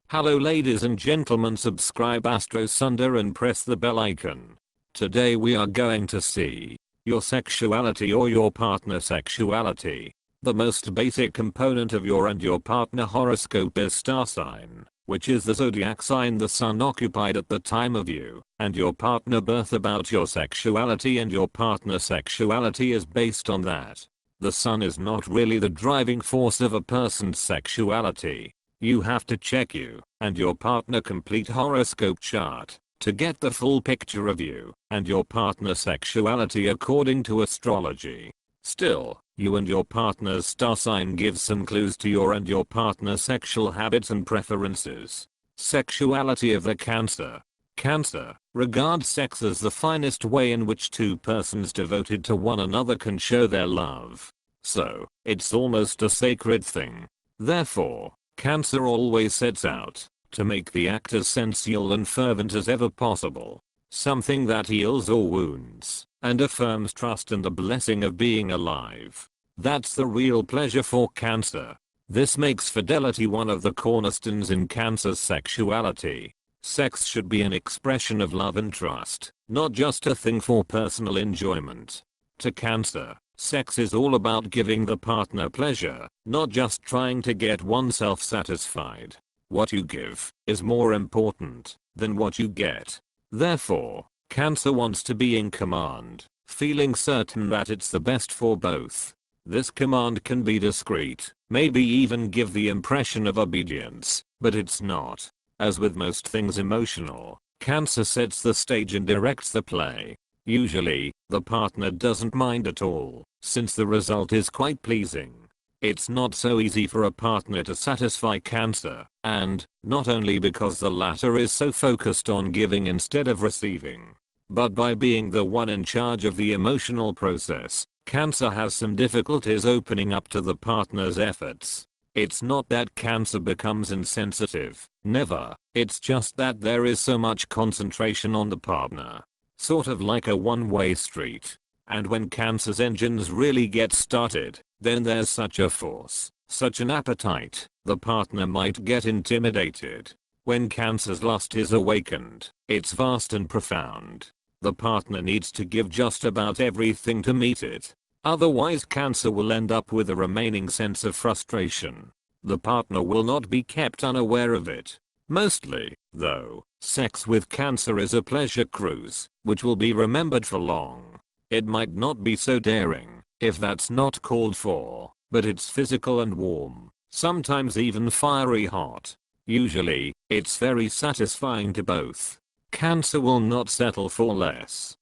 Hello ladies and gentlemen, subscribe Astro Sundar and press the bell icon. Today we are going to see your sexuality or your partner sexuality. The most basic component of your and your partner horoscope is star sign, which is the zodiac sign the sun occupied at the time of you and your partner birth. About your sexuality and your partner sexuality is based on that. The sun is not really the driving force of a person's sexuality. You have to check you and your partner complete horoscope chart to get the full picture of you and your partner sexuality according to astrology. Still, you and your partner's star sign gives some clues to your and your partner's sexual habits and preferences. Sexuality of the Cancer. Cancer regards sex as the finest way in which two persons devoted to one another can show their love. So, it's almost a sacred thing. Therefore, Cancer always sets out to make the act as sensual and fervent as ever possible. Something that heals all wounds and affirms trust in the blessing of being alive. That's the real pleasure for Cancer. This makes fidelity one of the cornerstones in Cancer's sexuality. Sex should be an expression of love and trust, not just a thing for personal enjoyment. To Cancer, sex is all about giving the partner pleasure, not just trying to get oneself satisfied. What you give is more important than what you get. Therefore, Cancer wants to be in command, feeling certain that it's the best for both. This command can be discreet, maybe even give the impression of obedience, but it's not. As with most things emotional, Cancer sets the stage and directs the play. Usually, the partner doesn't mind at all, since the result is quite pleasing. It's not so easy for a partner to satisfy Cancer, and not only because the latter is so focused on giving instead of receiving, but by being the one in charge of the emotional process, Cancer has some difficulties opening up to the partner's efforts. It's not that Cancer becomes insensitive, never, it's just that there is so much concentration on the partner. Sort of like a one-way street. And when Cancer's engines really get started, then there's such a force, such an appetite, the partner might get intimidated. When Cancer's lust is awakened, it's vast and profound. The partner needs to give just about everything to meet it. Otherwise Cancer will end up with a remaining sense of frustration. The partner will not be kept unaware of it. Mostly, though, sex with Cancer is a pleasure cruise, which will be remembered for long. It might not be so daring, if that's not called for, but it's physical and warm, sometimes even fiery hot. Usually, it's very satisfying to both. Cancer will not settle for less.